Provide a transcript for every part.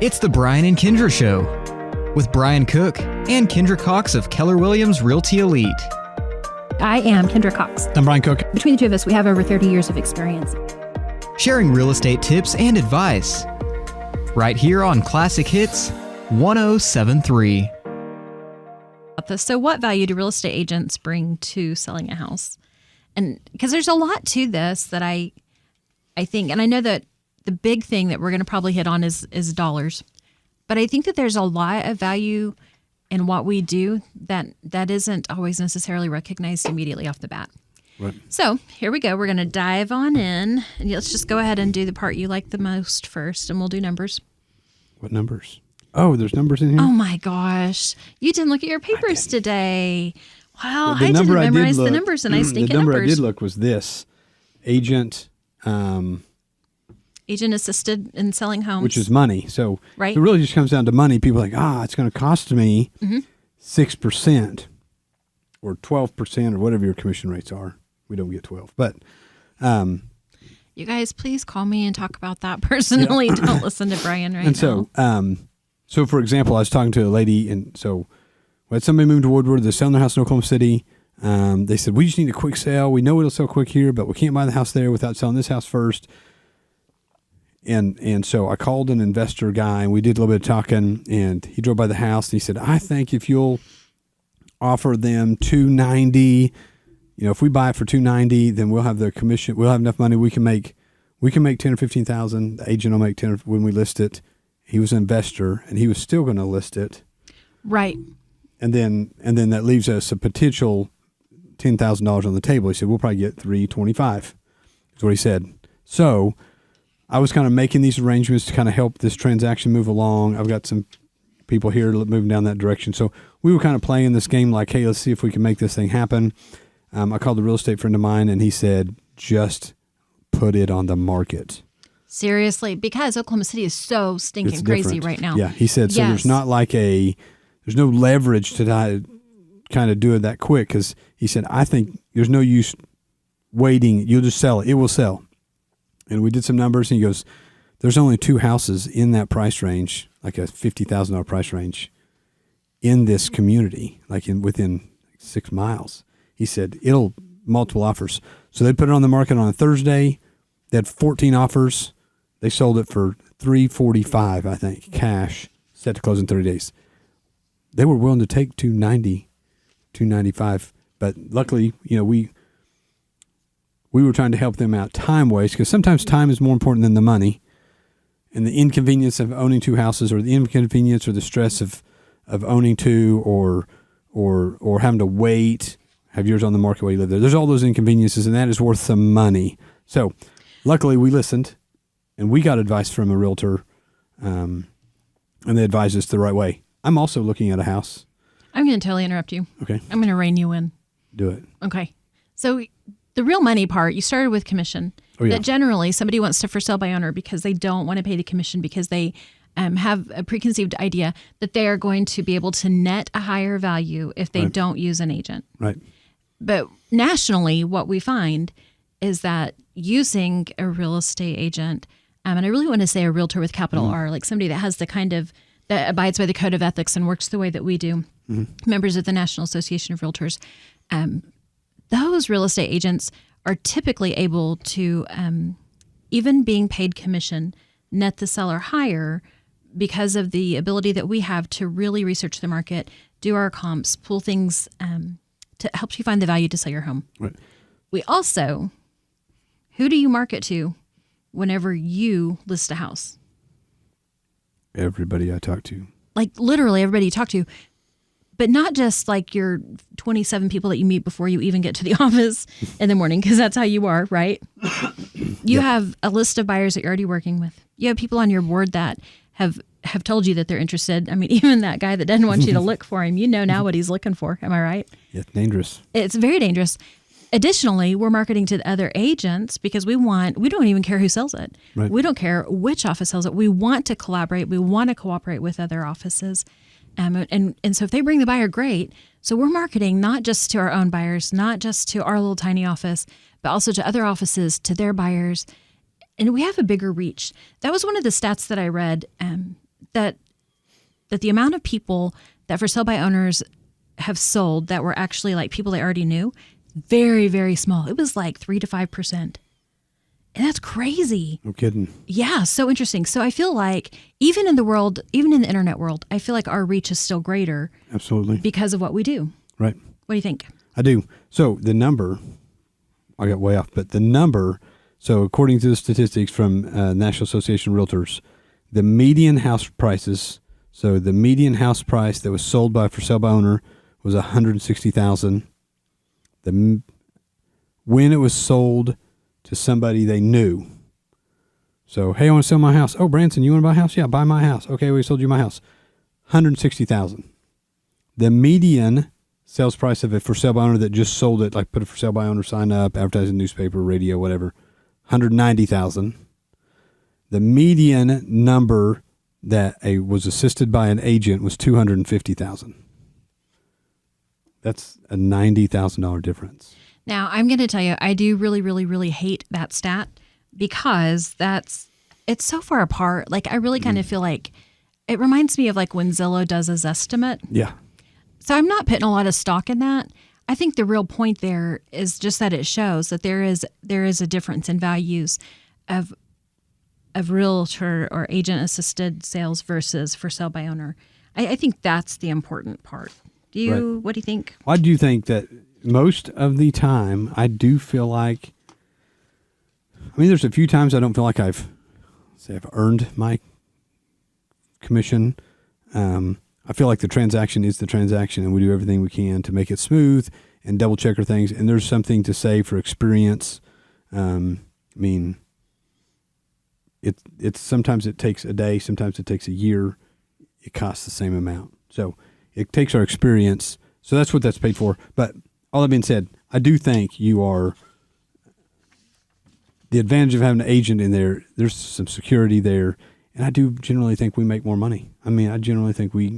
It's the Brian and Kendra Show with Brian Cook and Kendra Cox of Keller Williams Realty Elite. I am Kendra Cox. I'm Brian Cook. Between the two of us, we have over 30 years of experience. Sharing real estate tips and advice. Right here on Classic Hits 1073. So what value do real estate agents bring to selling a house? And because there's a lot to this that I think, and I know that the big thing that we're going to probably hit on is dollars. But I think that there's a lot of value in what we do that isn't always necessarily recognized immediately off the bat. Right. So here we go. We're going to dive on in. And let's just go ahead and do the part you like the most first, and we'll do numbers. What numbers? Oh, there's numbers in here? Oh, my gosh. You didn't look at your papers today. Well, the I didn't number memorize did the look- numbers, and I stink The at number numbers. I did look was this. Agent, Agent assisted in selling homes. which is money. So Right. it really just comes down to money. People are like, it's going to cost me 6% or 12% or whatever your commission rates are. We don't get 12. But You guys, please call me and talk about that personally. Don't listen to Brian right now. And so for example, I was talking to a lady, and so we had somebody move to Woodward. They're selling their house in Oklahoma City. They said, we just need a quick sale. We know it'll sell quick here, but we can't buy the house there without selling this house first. And so I called an investor guy, and we did a little bit of talking, and he drove by the house, and he said, I think if you'll offer them $290, if we buy it for $290, then we'll have their commission. We'll have enough money. We can make $10,000 or $15,000. The agent will make $10,000 when we list it. He was an investor, and he was still going to list it. Right. And then that leaves us a potential $10,000 on the table. He said, we'll probably get $325. Is what he said. So I was kind of making these arrangements to kind of help this transaction move along. I've got some people here moving down that direction. So we were kind of playing this game like, hey, let's see if we can make this thing happen. I called a real estate friend of mine, and he said, just put it on the market. Seriously, because Oklahoma City is so stinking It's crazy different. right now. Yeah, he said, so Yes. there's not like there's no leverage to kind of do it that quick, because he said, I think there's no use waiting. You'll just sell it. It will sell. And we did some numbers, and he goes, there's only 2 houses in that price range, like a $50,000 price range in this community, like within 6 miles. He said, it'll multiple offers. So they put it on the market on a Thursday. They had 14 offers. They sold it for $345, I think, cash, set to close in 30 days. They were willing to take $290, $295. But luckily, we were trying to help them out time-wise, because sometimes time is more important than the money. And the inconvenience of owning 2 houses, or the inconvenience or the stress of owning 2, or having to wait, have yours on the market while you live there. There's all those inconveniences, and that is worth some money. So luckily we listened, and we got advice from a realtor, and they advised us the right way. I'm also looking at a house. I'm going to totally interrupt you. Okay. I'm going to rein you in. Do it. Okay. So the real money part, you started with commission. Oh, yeah. That generally somebody wants to for sale by owner because they don't want to pay the commission, because they have a preconceived idea that they are going to be able to net a higher value if they don't use an agent. Right. But nationally, what we find is that using a real estate agent, and I really want to say a realtor with capital R, like somebody that has that abides by the code of ethics and works the way that we do, members of the National Association of Realtors, those real estate agents are typically able to, even being paid commission, net the seller higher because of the ability that we have to really research the market, do our comps, pull things to help you find the value to sell your home. Right. We also, who do you market to whenever you list a house? Everybody I talk to. Like literally everybody you talk to, but not just like your 27 people that you meet before you even get to the office in the morning, because that's how you are, right? You have a list of buyers that you're already working with. You have people on your board that have told you that they're interested. I mean, even that guy that doesn't want you to look for him, now what he's looking for. Am I right? Yeah, dangerous. It's very dangerous. Additionally, we're marketing to the other agents because we don't even care who sells it. Right. We don't care which office sells it. We want to collaborate. We want to cooperate with other offices. And so if they bring the buyer, great. So we're marketing not just to our own buyers, not just to our little tiny office, but also to other offices, to their buyers. And we have a bigger reach. That was one of the stats that I read that the amount of people that for sale by owners have sold that were actually like people they already knew, very, very small. It was like 3 to 5%. And that's crazy. No kidding. Yeah, so interesting. So I feel like even in the internet world, I feel like our reach is still greater. Absolutely. Because of what we do. Right. What do you think? I do. So the number, I got way off, but the number, so according to the statistics from National Association of Realtors, the median house prices, so the median house price that was sold by for sale by owner was $160,000. When it was sold to somebody they knew. So, hey, I want to sell my house. Oh, Branson, you want to buy a house? Yeah, buy my house. Okay, we sold you my house. $160,000. The median sales price of a for sale by owner that just sold it, like put a for sale by owner sign up, advertising newspaper, radio, whatever, $190,000. The median number that was assisted by an agent was $250,000. That's a $90,000 difference. Now, I'm going to tell you, I do really, really, really hate that stat because it's so far apart. Like, I really kind of feel like it reminds me of like when Zillow does a Zestimate. Yeah. So I'm not putting a lot of stock in that. I think the real point there is just that it shows that there is a difference in values of realtor or agent assisted sales versus for sale by owner. I think that's the important part. What do you think? I do think that most of the time, I do feel like, there's a few times I don't feel like I've earned my commission. I feel like the transaction is the transaction, and we do everything we can to make it smooth and double check our things. And there's something to say for experience. It's sometimes it takes a day, sometimes it takes a year. It costs the same amount. So it takes our experience. So that's what that's paid for. But all that being said, I do think the advantage of having an agent in there, there's some security there. And I do generally think we make more money. I generally think we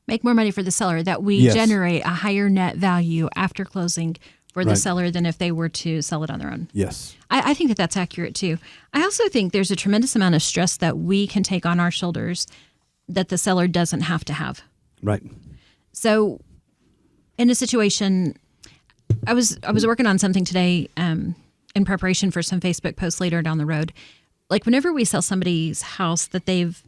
make more money for the seller, that we generate a higher net value after closing for the seller than if they were to sell it on their own. Yes. I think that that's accurate too. I also think there's a tremendous amount of stress that we can take on our shoulders that the seller doesn't have to have. Right. So in a situation, I was working on something today in preparation for some Facebook posts later down the road. Like whenever we sell somebody's house that they've,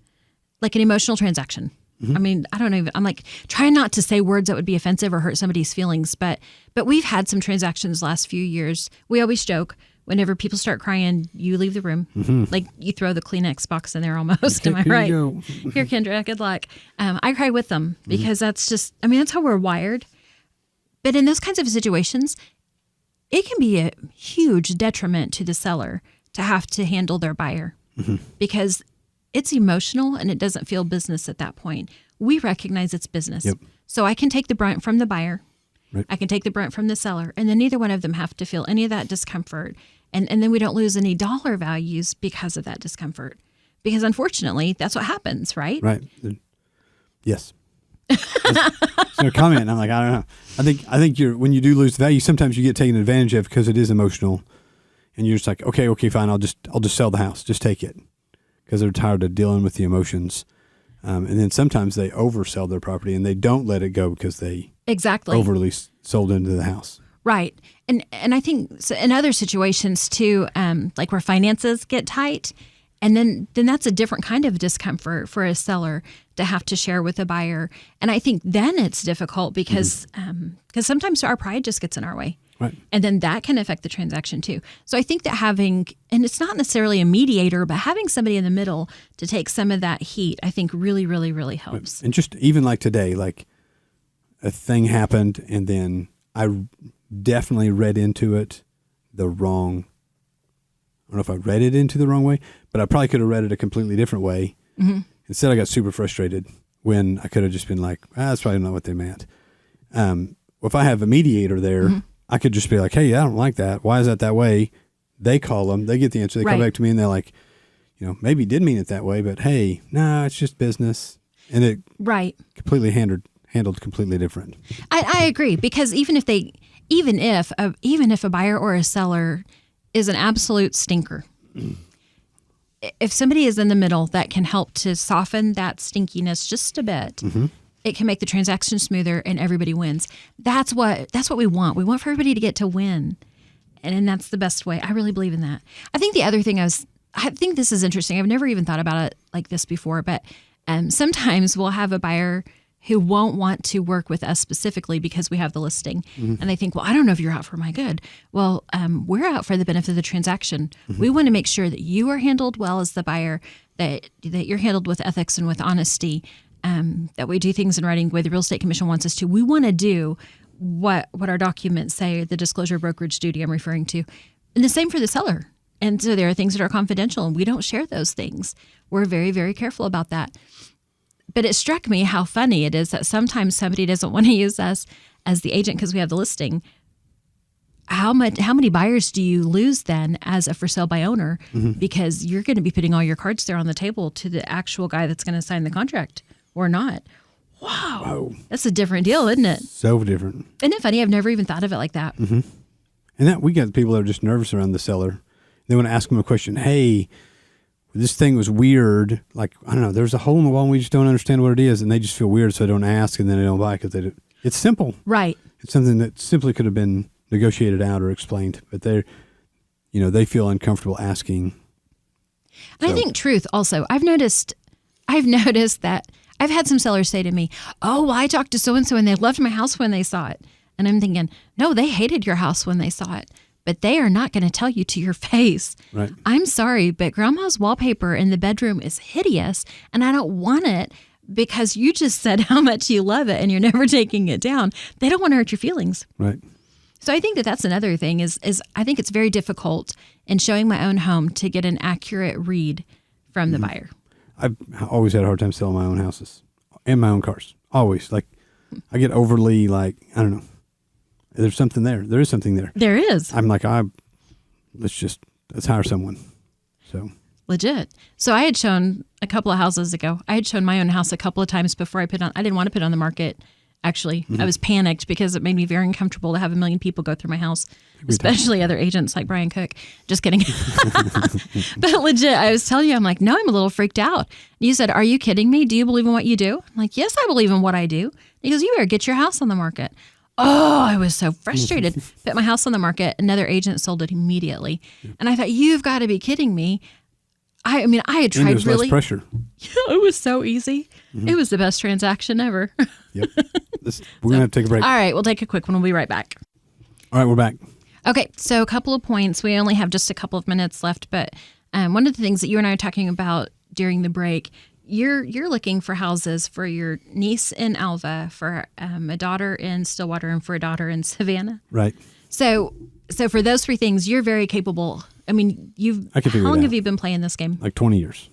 like an emotional transaction. Mm-hmm. I don't even, I'm like trying not to say words that would be offensive or hurt somebody's feelings, but we've had some transactions the last few years. We always joke, whenever people start crying, you leave the room. Mm-hmm. Like you throw the Kleenex box in there almost. Am I right? Here, Kendra, good luck. I cry with them because that's just, that's how we're wired. But in those kinds of situations, it can be a huge detriment to the seller to have to handle their buyer because it's emotional and it doesn't feel business at that point. We recognize it's business. Yep. So I can take the brunt from the buyer. Right. I can take the brunt from the seller, and then neither one of them have to feel any of that discomfort. And then we don't lose any dollar values because of that discomfort. Because unfortunately, that's what happens, right? Right. Yes. So a comment, and I'm like, I don't know. I think when you do lose value, sometimes you get taken advantage of because it is emotional, and you're just like, okay, fine, I'll just sell the house, just take it, because they're tired of dealing with the emotions. And then sometimes they oversell their property and they don't let it go because they overly sold into the house. Right. And I think so in other situations too, like where finances get tight, and then that's a different kind of discomfort for a seller to have to share with a buyer. And I think then it's difficult because sometimes our pride just gets in our way. Right. And then that can affect the transaction too. So I think that having, and it's not necessarily a mediator, but having somebody in the middle to take some of that heat, I think really, really, really helps. And just even like today, like a thing happened and then I definitely read into it the wrong, I don't know if I read it into the wrong way, but I probably could have read it a completely different way. Mm-hmm. Instead, I got super frustrated when I could have just been like, that's probably not what they meant. If I have a mediator there, I could just be like, hey, I don't like that. Why is that way? They call them. They get the answer. They come back to me and they're like, maybe did mean it that way, but hey, no, it's just business. And it completely handled completely different. I agree, because even if a buyer or a seller is an absolute stinker, if somebody is in the middle that can help to soften that stinkiness just a bit, it can make the transaction smoother and everybody wins. That's what we want. We want for everybody to get to win. And that's the best way. I really believe in that. I think the other thing I think this is interesting. I've never even thought about it like this before, but sometimes we'll have a buyer who won't want to work with us specifically because we have the listing. And they think, well, I don't know if you're out for my good. Well, we're out for the benefit of the transaction. We want to make sure that you are handled well as the buyer, that you're handled with ethics and with honesty, that we do things in writing the way the Real Estate Commission wants us to. We want to do what our documents say, the disclosure brokerage duty I'm referring to. And the same for the seller. And so there are things that are confidential, and we don't share those things. We're very, very careful about that. But it struck me how funny it is that sometimes somebody doesn't want to use us as the agent because we have the listing. How many buyers do you lose then as a for sale by owner because you're going to be putting all your cards there on the table to the actual guy that's going to sign the contract or not? Wow. That's a different deal, isn't it? So different. Isn't it funny? I've never even thought of it like that. And that we got people that are just nervous around the seller. They want to ask them a question. Hey, this thing was weird. Like, I don't know, there's a hole in the wall and we just don't understand what it is. And they just feel weird, so they don't ask, and then they don't buy because it's simple. Right. It's something that simply could have been negotiated out or explained, but they feel uncomfortable asking. And I think truth also. I've noticed that I've had some sellers say to me, oh, well, I talked to so-and-so and they loved my house when they saw it. And I'm thinking, no, they hated your house when they saw it, but they are not going to tell you to your face. Right. I'm sorry, but grandma's wallpaper in the bedroom is hideous and I don't want it because you just said how much you love it and you're never taking it down. They don't want to hurt your feelings. Right. So I think that's another thing is I think it's very difficult in showing my own home to get an accurate read from the buyer. I've always had a hard time selling my own houses and my own cars. Always. Like, I get overly, like, I don't know. There's something there. There is something there. There is. I'm like, let's hire someone. So. Legit. So I had shown a couple of houses ago. I had shown my own house a couple of times before I didn't want to put it on the market. Actually, I was panicked because it made me very uncomfortable to have 1 million people go through my house, especially other agents like Brian Cook. Just kidding. But legit, I was telling you, I'm like, no, I'm a little freaked out. You said, are you kidding me? Do you believe in what you do? I'm like, yes, I believe in what I do. He goes, you better get your house on the market. Oh, I was so frustrated. Put my house on the market. Another agent sold it immediately. And I thought, you've got to be kidding me. I had tried there's really. less pressure. It was so easy. It was the best transaction ever. Yep. We're going to have to take a break. All right, we'll take a quick one. We'll be right back. All right, we're back. Okay, so a couple of points. We only have just a couple of minutes left, but one of the things that you and I are talking about during the break, you're looking for houses for your niece in Alva, for a daughter in Stillwater, and for a daughter in Savannah. Right. So for those three things, you're very capable. I mean, how long have you been playing this game? Like 20 years.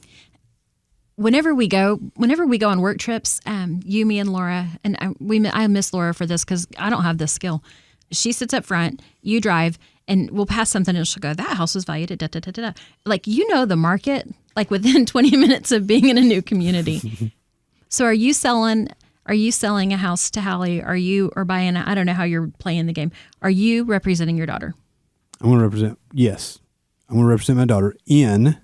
Whenever we go on work trips, you, me, and Laura, and I miss Laura for this because I don't have this skill. She sits up front, you drive, and we'll pass something, and she'll go, "That house was valued at da da da da." Like, the market, like within 20 minutes of being in a new community. So, are you selling a house to Hallie? Or buying? I don't know how you're playing the game. Are you representing your daughter? I'm going to represent. Yes, I'm going to represent my daughter in.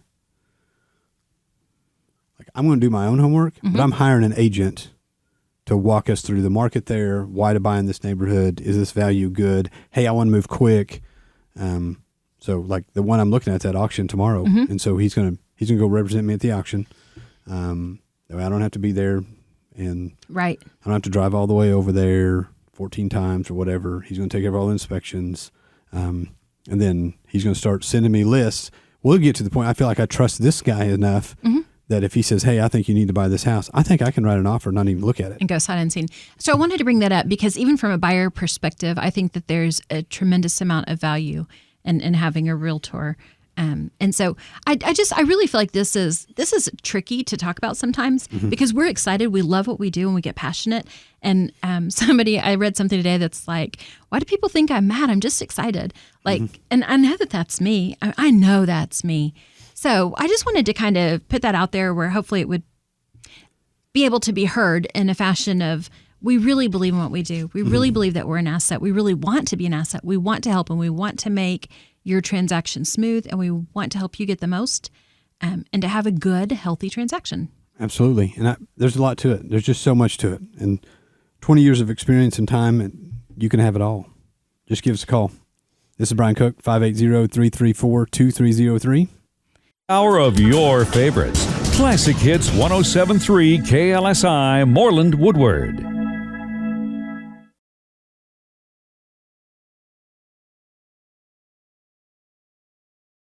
I'm going to do my own homework, but I'm hiring an agent to walk us through the market there, why to buy in this neighborhood, is this value good? Hey, I want to move quick. So like the one I'm looking at auction tomorrow, and so he's going to go represent me at the auction. That way I don't have to be there, and right. I don't have to drive all the way over there 14 times or whatever. He's going to take care of all the inspections, and then he's going to start sending me lists. We'll get to the point I feel like I trust this guy enough that if he says, hey, I think you need to buy this house, I think I can write an offer and not even look at it. And go sight unseen. So I wanted to bring that up because even from a buyer perspective, I think that there's a tremendous amount of value in having a realtor. And so I really feel like this is tricky to talk about sometimes because we're excited. We love what we do and we get passionate. And I read something today that's like, why do people think I'm mad? I'm just excited. Like, and I know that that's me. I know that's me. So I just wanted to kind of put that out there where hopefully it would be able to be heard in a fashion of, we really believe in what we do. We really believe that we're an asset. We really want to be an asset. We want to help, and we want to make your transaction smooth, and we want to help you get the most. and to have a good, healthy transaction. Absolutely. And there's a lot to it. There's just so much to it. And 20 years of experience and time, and you can have it all. Just give us a call. This is Brian Cook, 580-334-2303. Hour of your favorites. Classic Hits 107.3 KLSI, Moreland, Woodward.